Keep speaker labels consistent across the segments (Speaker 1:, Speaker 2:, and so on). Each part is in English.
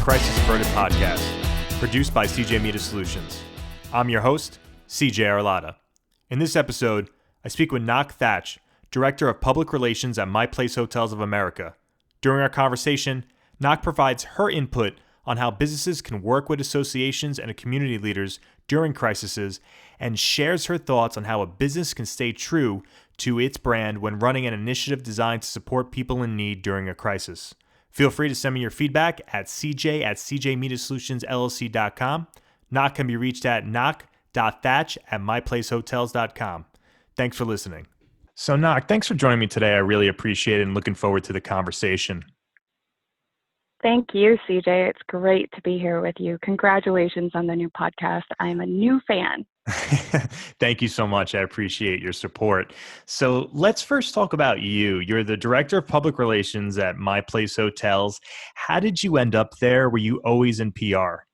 Speaker 1: Crisis Averted podcast, produced by CJ Media Solutions. I'm your host, CJ Arlada. In this episode, I speak with Ngoc Thach, Director of Public Relations at My Place Hotels of America. During our conversation, Ngoc provides her input on how businesses can work with associations and community leaders during crises, and shares her thoughts on how a business can stay true to its brand when running an initiative designed to support people in need during a crisis. Feel free to send me your feedback at cj@cjmediasolutionsllc.com. Ngoc can be reached at ngoc.thach@myplacehotels.com. Thanks for listening. So Ngoc, thanks for joining me today. I really appreciate it and looking forward to the conversation.
Speaker 2: Thank you, CJ. It's great to be here with you. Congratulations on the new podcast. I'm a new fan.
Speaker 1: Thank you so much. I appreciate your support. So let's first talk about you. You're the Director of Public Relations at My Place Hotels. How did you end up there? Were you always in PR?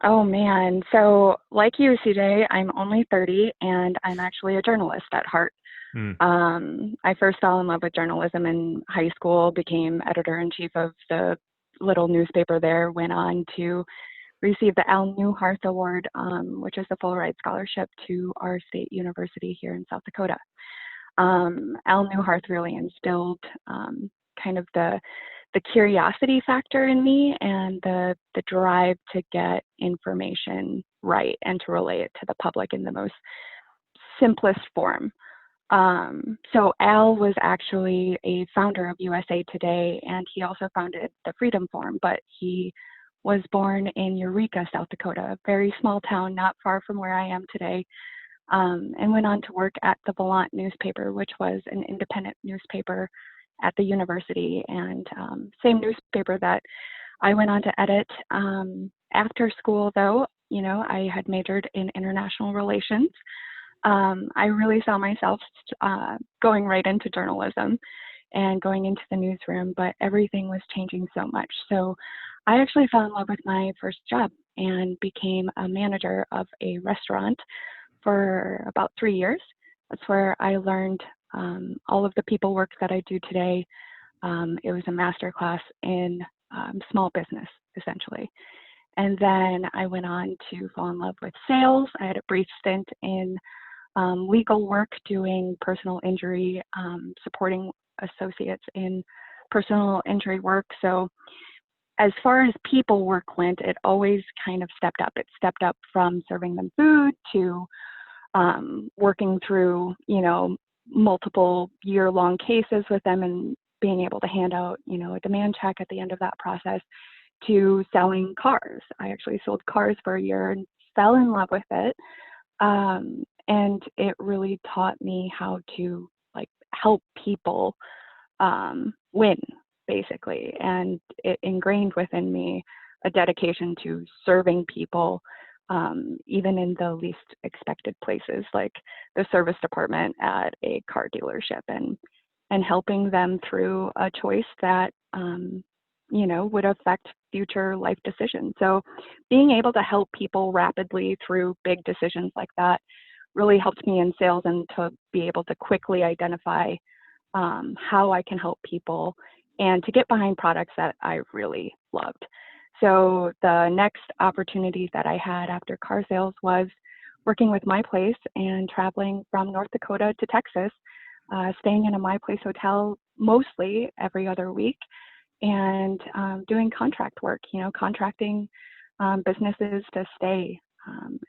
Speaker 2: Oh, man. So like you, CJ, I'm only 30 and I'm actually a journalist at heart. I first fell in love with journalism in high school, became editor-in-chief of the little newspaper there, went on to receive the Al Newhart Award, which is a full ride scholarship to our state university here in South Dakota. Al Newhart really instilled kind of the curiosity factor in me and the drive to get information right and to relay it to the public in the most simplest form. So Al was actually a founder of USA Today, and he also founded the Freedom Forum, but he was born in Eureka, South Dakota, a very small town not far from where I am today, and went on to work at the Volant newspaper, which was an independent newspaper at the university, and same newspaper that I went on to edit. After school, though, I had majored in international relations. I really saw myself going right into journalism and going into the newsroom, but everything was changing so much. So I actually fell in love with my first job and became a manager of a restaurant for about 3 years. That's where I learned all of the people work that I do today. It was a master class in small business, essentially. And then I went on to fall in love with sales. I had a brief stint in legal work, doing personal injury, supporting associates in personal injury work. So as far as people work went, it always kind of stepped up. It stepped up from serving them food to working through, multiple year-long cases with them and being able to hand out, a demand check at the end of that process, to selling cars. I actually sold cars for a year and fell in love with it. And it really taught me how to help people win, basically. And it ingrained within me a dedication to serving people, even in the least expected places, like the service department at a car dealership, and helping them through a choice that would affect future life decisions. So being able to help people rapidly through big decisions like that really helped me in sales, and to be able to quickly identify how I can help people and to get behind products that I really loved. So the next opportunity that I had after car sales was working with My Place and traveling from North Dakota to Texas, staying in a My Place hotel mostly every other week, and doing contract work, contracting businesses to stay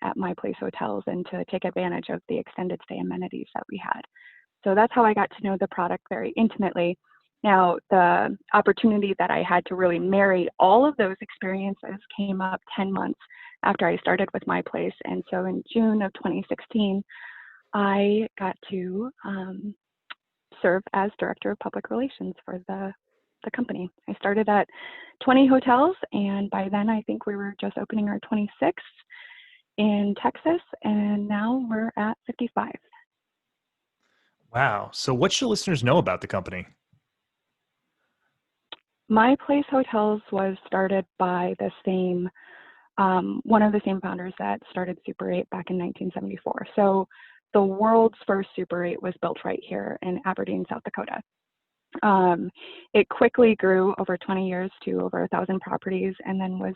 Speaker 2: at My Place hotels and to take advantage of the extended stay amenities that we had. So that's how I got to know the product very intimately. Now, the opportunity that I had to really marry all of those experiences came up 10 months after I started with My Place. And so in June of 2016, I got to serve as Director of Public Relations for the company. I started at 20 hotels, and by then I think we were just opening our 26th in Texas, and now we're at 55.
Speaker 1: Wow. So what should listeners know about the company?
Speaker 2: My Place Hotels was started by one of the same founders that started Super 8 back in 1974. So the world's first Super 8 was built right here in Aberdeen, South Dakota. Um, it quickly grew over 20 years to over 1,000 properties, and then was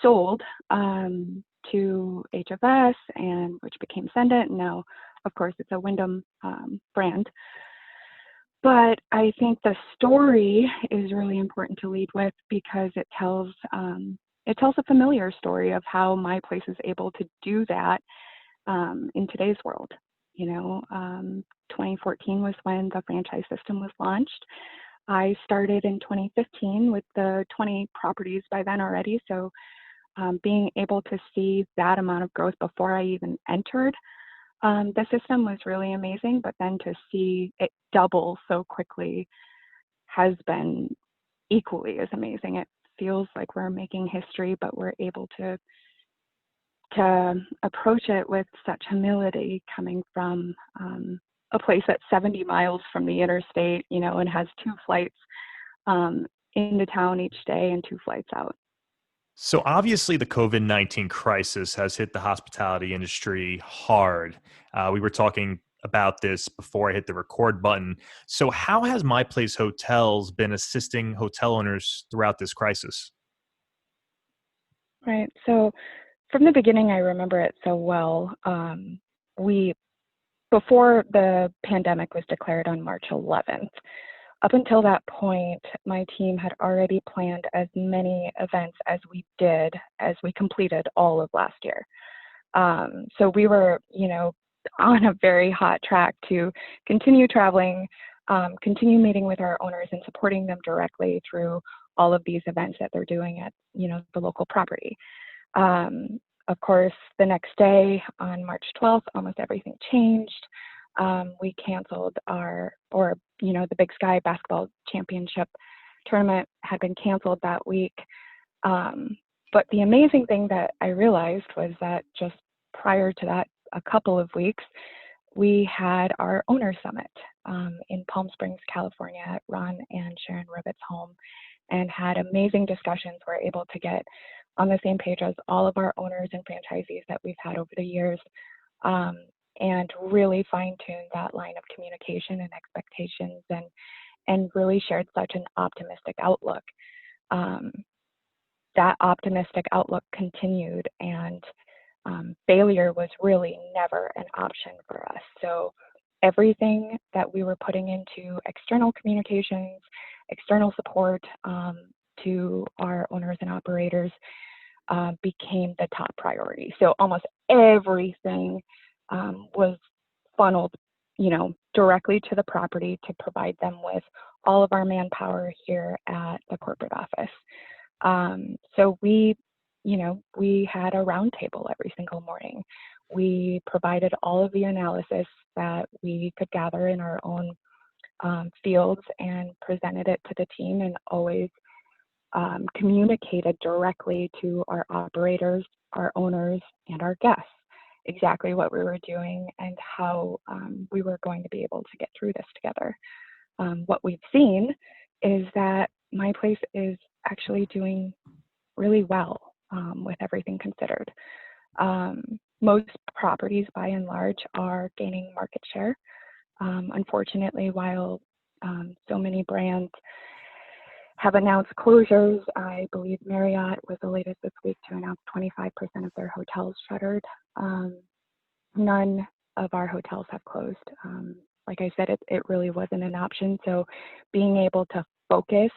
Speaker 2: sold to HFS, and which became Sendit. And now, of course, it's a Wyndham brand. But I think the story is really important to lead with, because it tells a familiar story of how my place is able to do that in today's world. 2014 was when the franchise system was launched. I started in 2015 with the 20 properties by then already. So being able to see that amount of growth before I even entered the system was really amazing. But then to see it double so quickly has been equally as amazing. It feels like we're making history, but we're able to approach it with such humility, coming from a place that's 70 miles from the interstate, and has 2 flights into town each day and 2 flights out.
Speaker 1: So obviously the COVID-19 crisis has hit the hospitality industry hard. We were talking about this before I hit the record button. So how has My Place Hotels been assisting hotel owners throughout this crisis?
Speaker 2: Right. So from the beginning, I remember it so well. We Before the pandemic was declared on March 11th, up until that point, my team had already planned as many events as we completed all of last year. So we were, on a very hot track to continue traveling, continue meeting with our owners and supporting them directly through all of these events that they're doing at, the local property. Of course, the next day on March 12th, almost everything changed. We canceled the Big Sky basketball championship tournament had been canceled that week. But the amazing thing that I realized was that just prior to that, a couple of weeks, we had our owner summit in Palm Springs, California, at Ron and Sharon Rivett's home, and had amazing discussions. We're able to get on the same page as all of our owners and franchisees that we've had over the years, and really fine-tune that line of communication and expectations, and really shared such an optimistic outlook. That optimistic outlook continued, and failure was really never an option for us. So everything that we were putting into external communications, external support to our owners and operators became the top priority. So almost everything was funneled, directly to the property to provide them with all of our manpower here at the corporate office. So we had a roundtable every single morning. We provided all of the analysis that we could gather in our own fields and presented it to the team, and always communicated directly to our operators, our owners, and our guests exactly what we were doing and how we were going to be able to get through this together. What we've seen is that My Place is actually doing really well with everything considered. Most properties, by and large, are gaining market share. Unfortunately, while so many brands have announced closures, I believe Marriott was the latest this week to announce 25% of their hotels shuttered. None of our hotels have closed. Like I said, it really wasn't an option. So being able to focus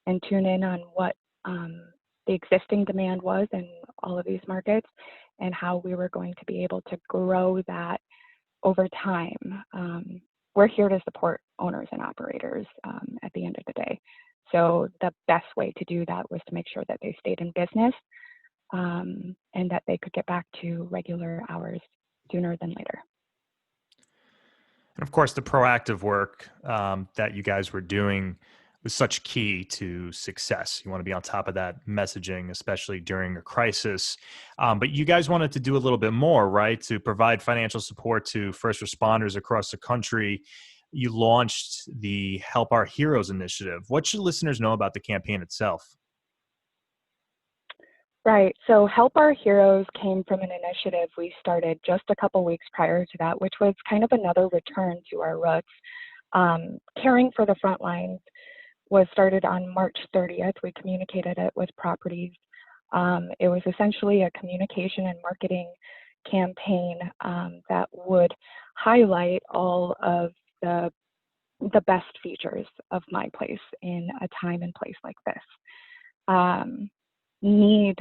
Speaker 2: and tune in on what the existing demand was in all of these markets, and how we were going to be able to grow that over time. We're here to support owners and operators at the end of the day. So the best way to do that was to make sure that they stayed in business and that they could get back to regular hours sooner than later.
Speaker 1: And of course, the proactive work that you guys were doing was such key to success. You want to be on top of that messaging, especially during a crisis. But you guys wanted to do a little bit more, right? To provide financial support to first responders across the country. You launched the Help Our Heroes initiative. What should listeners know about the campaign itself?
Speaker 2: Right. So Help Our Heroes came from an initiative we started just a couple weeks prior to that, which was kind of another return to our roots. Caring for the front lines was started on March 30th. We communicated it with properties. It was essentially a communication and marketing campaign that would highlight all of the best features of my place in a time and place like this. Need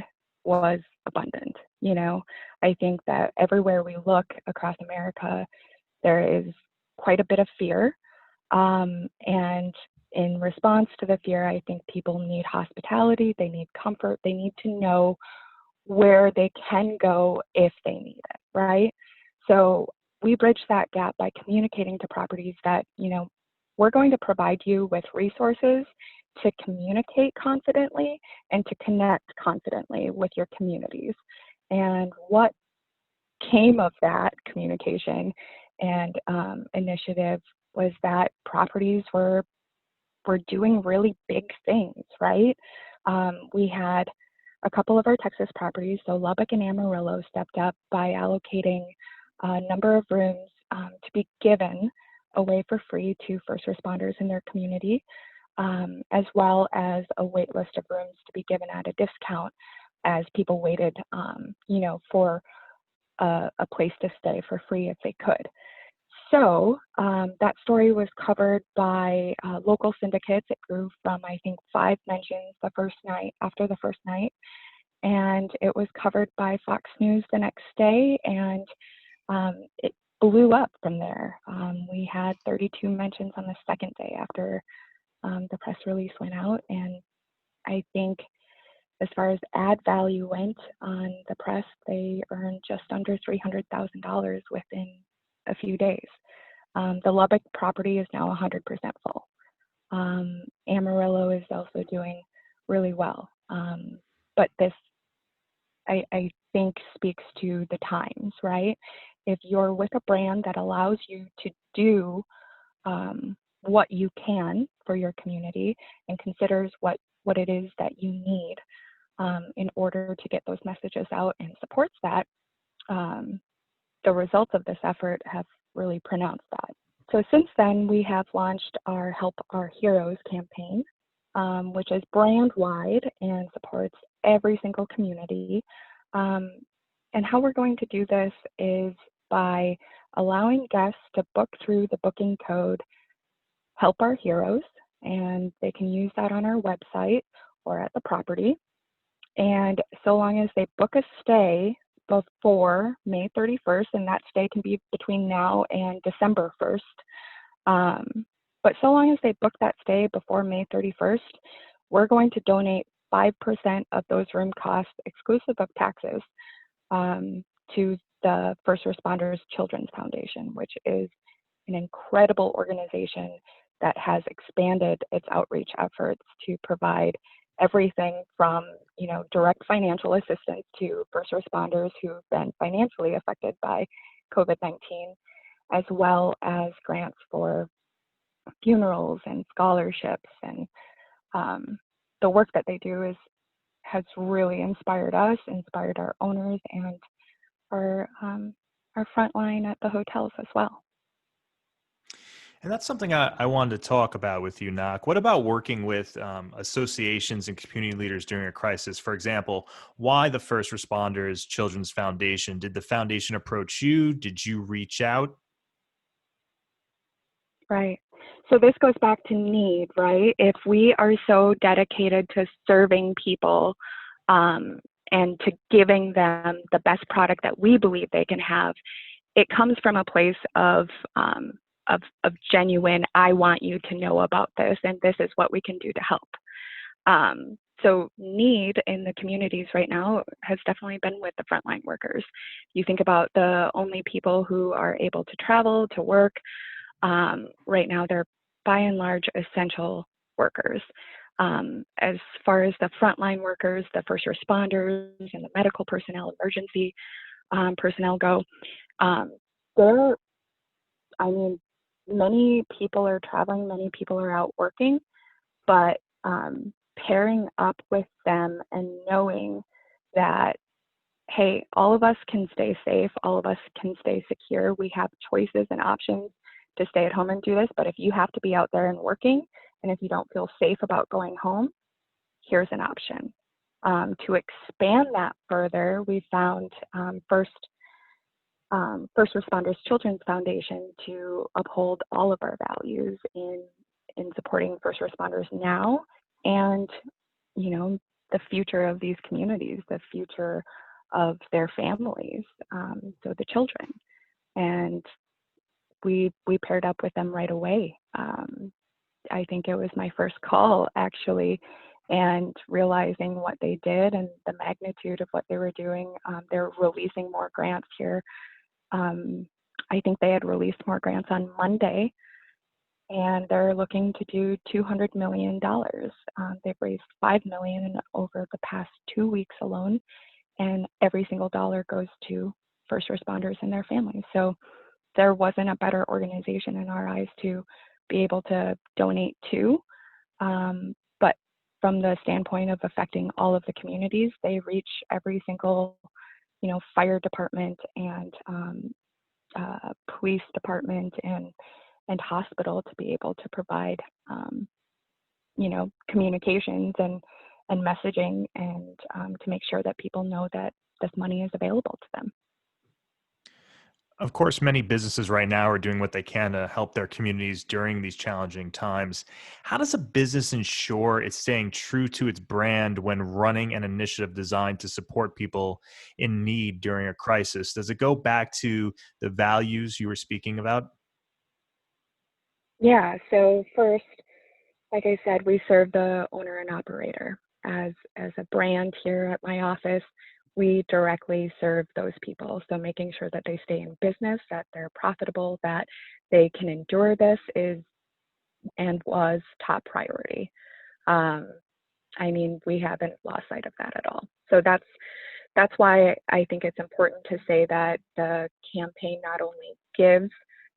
Speaker 2: was abundant. I think that everywhere we look across America, there is quite a bit of fear. And in response to the fear, I think people need hospitality, they need comfort, they need to know where they can go if they need it, right? So we bridge that gap by communicating to properties that, we're going to provide you with resources to communicate confidently and to connect confidently with your communities. And what came of that communication and initiative was that properties were doing really big things, right? We had a couple of our Texas properties, so Lubbock and Amarillo, stepped up by allocating a number of rooms to be given away for free to first responders in their community, as well as a wait list of rooms to be given at a discount as people waited, for a place to stay for free if they could. So that story was covered by local syndicates. It grew from, I think, 5 mentions after the first night, and it was covered by Fox News the next day, and it blew up from there. We had 32 mentions on the second day after the press release went out, and I think as far as ad value went on the press, they earned just under $300,000 within a few days. The Lubbock property is now 100% full. Amarillo is also doing really well. But this, I think, speaks to the times, right? If you're with a brand that allows you to do what you can for your community and considers what it is that you need in order to get those messages out and supports that, the results of this effort have really pronounced that. So since then, we have launched our Help Our Heroes campaign, which is brand-wide and supports every single community. And how we're going to do this is by allowing guests to book through the booking code Help Our Heroes, and they can use that on our website or at the property. And so long as they book a stay before May 31st, and that stay can be between now and December 1st. But so long as they book that stay before May 31st, we're going to donate 5% of those room costs, exclusive of taxes, to the First Responders Children's Foundation, which is an incredible organization that has expanded its outreach efforts to provide everything from, direct financial assistance to first responders who've been financially affected by COVID-19, as well as grants for funerals and scholarships. And the work that they do has really inspired us, inspired our owners, and our frontline at the hotels as well.
Speaker 1: And that's something I wanted to talk about with you, Ngoc. What about working with associations and community leaders during a crisis? For example, why the First Responders Children's Foundation? Did the foundation approach you? Did you reach out?
Speaker 2: Right. So this goes back to need, right? If we are so dedicated to serving people and to giving them the best product that we believe they can have, it comes from a place of genuine, I want you to know about this, and this is what we can do to help. So need in the communities right now has definitely been with the frontline workers. You think about the only people who are able to travel to work right now, they're by and large essential workers. As far as the frontline workers, the first responders and the medical personnel, emergency personnel go, many people are traveling, many people are out working, but pairing up with them and knowing that, hey, all of us can stay safe, all of us can stay secure, we have choices and options to stay at home and do this, but if you have to be out there and working, and if you don't feel safe about going home, here's an option. To expand that further, we found First Responders Children's Foundation to uphold all of our values in supporting first responders now and, the future of these communities, the future of their families, so the children. And we paired up with them right away. I think it was my first call, actually, and realizing what they did and the magnitude of what they were doing. They're releasing more grants here. I think they had released more grants on Monday, and they're looking to do $200 million. They've raised $5 million over the past 2 weeks alone, and every single dollar goes to first responders and their families. So there wasn't a better organization in our eyes to be able to donate to. But from the standpoint of affecting all of the communities, they reach every single, fire department and police department and hospital to be able to provide, communications and messaging and to make sure that people know that this money is available to them.
Speaker 1: Of course, many businesses right now are doing what they can to help their communities during these challenging times. How does a business ensure it's staying true to its brand when running an initiative designed to support people in need during a crisis? Does it go back to the values you were speaking about?
Speaker 2: Yeah, so first, like I said, we serve the owner and operator. As a brand here at my office, we directly serve those people. So making sure that they stay in business, that they're profitable, that they can endure this is and was top priority. We haven't lost sight of that at all. So that's why I think it's important to say that the campaign not only gives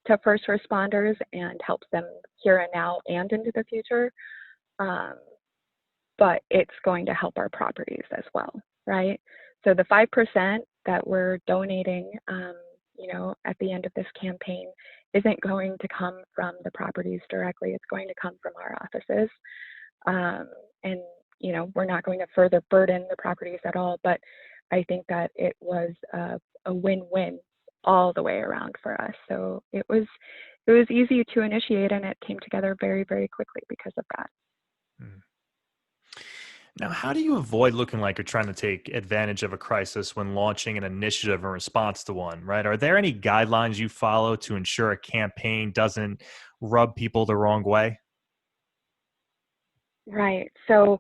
Speaker 2: to first responders and helps them here and now and into the future, but it's going to help our properties as well, right? So the 5% that we're donating, at the end of this campaign isn't going to come from the properties directly. It's going to come from our offices. And, we're not going to further burden the properties at all, but I think that it was a win-win all the way around for us. So it was easy to initiate, and it came together very, very quickly because of that.
Speaker 1: Hmm. Now, how do you avoid looking like you're trying to take advantage of a crisis when launching an initiative in response to one, right? Are there any guidelines you follow to ensure a campaign doesn't rub people the wrong way?
Speaker 2: Right. So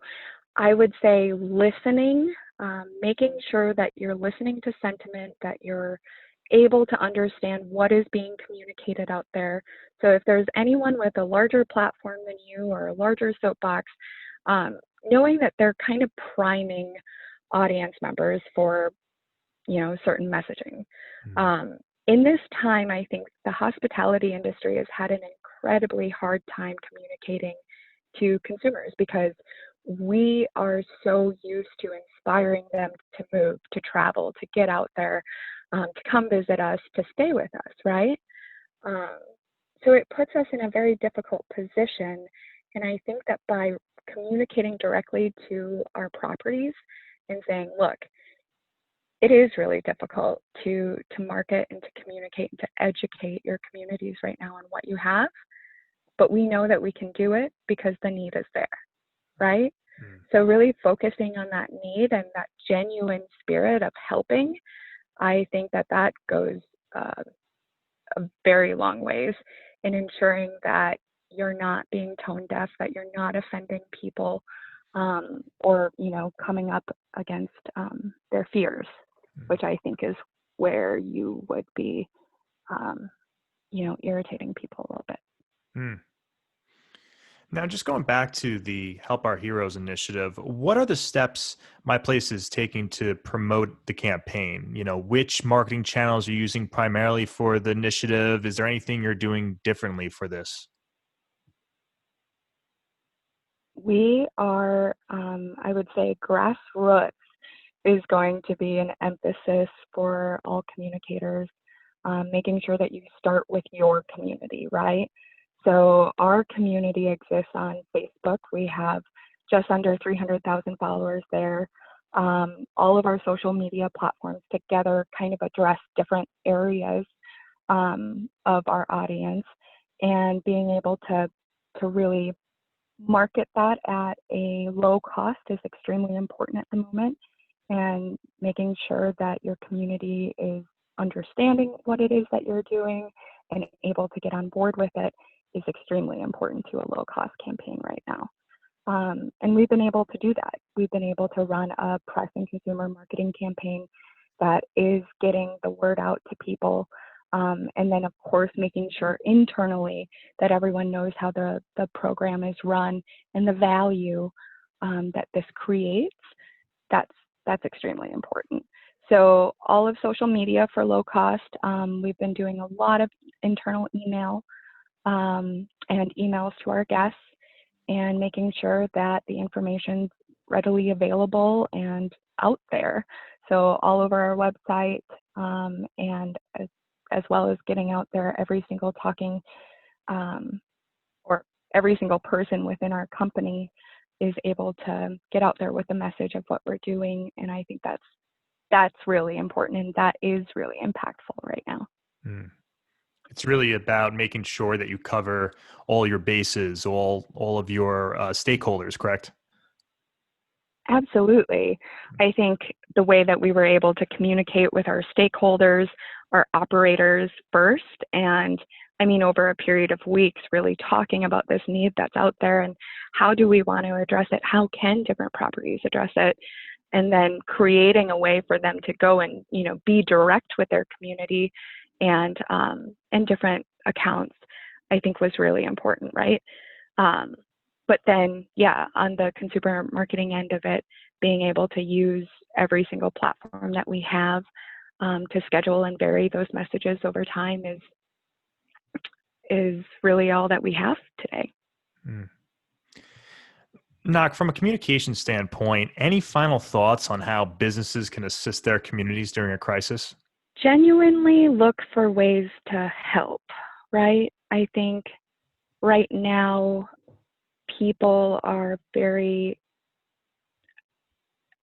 Speaker 2: I would say listening, making sure that you're listening to sentiment, that you're able to understand what is being communicated out there. So if there's anyone with a larger platform than you or a larger soapbox, knowing that they're kind of priming audience members for, certain messaging. In this time, I think the hospitality industry has had an incredibly hard time communicating to consumers because we are so used to inspiring them to move, to travel, to get out there, to come visit us, to stay with us, right? Um, so it puts us in a very difficult position. And I think that by communicating directly to our properties and saying, look, it is really difficult to market and to communicate and to educate your communities right now on what you have, but we know that we can do it because the need is there, right? So really focusing on that need and that genuine spirit of helping, I think that goes a very long ways in ensuring that you're not being tone deaf, that you're not offending people, or coming up against their fears, which I think is where you would be, irritating people a little bit.
Speaker 1: Hmm. Now, just going back to the Help Our Heroes initiative, what are the steps My Place is taking to promote the campaign? Which marketing channels are you using primarily for the initiative? Is there anything you're doing differently for this?
Speaker 2: We are, I would say, grassroots is going to be an emphasis for all communicators. making sure that you start with your community, right? So our community exists on Facebook. We have just under 300,000 followers there. All of our social media platforms together kind of address different areas of our audience, and being able to really market that at a low cost is extremely important at the moment, and making sure that your community is understanding what it is that you're doing and able to get on board with it is extremely important to a low cost campaign right now. And we've been able to do that. We've been able to run a press and consumer marketing campaign that is getting the word out to people. And then, of course, making sure internally that everyone knows how the program is run and the value that this creates. That's extremely important. So all of social media for low cost. We've been doing a lot of internal email and emails to our guests, and making sure that the information's readily available and out there. So all over our website, and as well as getting out there every single talking, or every single person within our company is able to get out there with the message of what we're doing. And I think that's really important, and that is really impactful right now.
Speaker 1: It's really about making sure that you cover all your bases, all of your stakeholders, correct?
Speaker 2: Absolutely. I think the way that we were able to communicate with our stakeholders, our operators first, and I mean, over a period of weeks, really talking about this need that's out there and how do we want to address it? How can different properties address it? And then creating a way for them to go and, be direct with their community and different accounts, I think was really important, right? But then, on the consumer marketing end of it, being able to use every single platform that we have to schedule and vary those messages over time is really all that we have today.
Speaker 1: Ngoc, from a communication standpoint, any final thoughts on how businesses can assist their communities during a crisis?
Speaker 2: Genuinely look for ways to help, right? I think right now people are I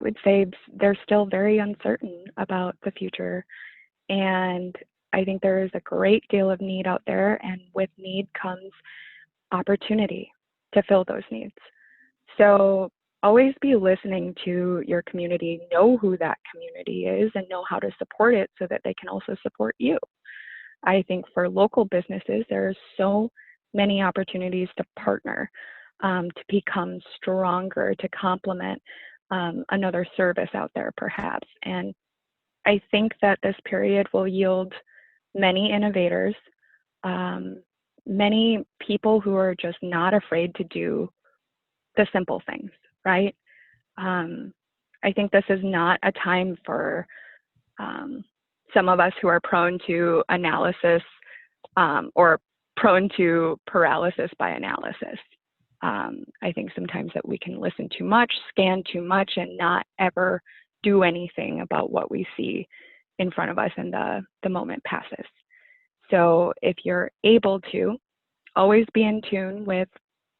Speaker 2: would say they're still very uncertain about the future. And I think there is a great deal of need out there, and with need comes opportunity to fill those needs. So always be listening to your community, know who that community is, and know how to support it so that they can also support you. I think for local businesses, there are so many opportunities to partner, to become stronger, to complement another service out there perhaps. And I think that this period will yield many innovators, many people who are just not afraid to do the simple things, right? I think this is not a time for some of us who are prone to analysis or prone to paralysis by analysis. I think sometimes that we can listen too much, scan too much, and not ever do anything about what we see in front of us, and the moment passes. So if you're able to, always be in tune with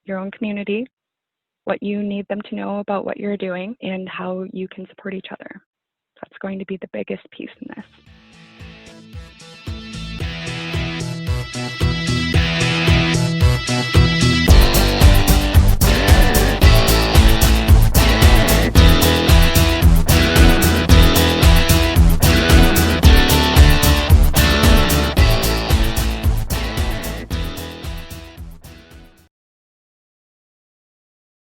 Speaker 2: your own community, what you need them to know about what you're doing, and how you can support each other. That's going to be the biggest piece in this.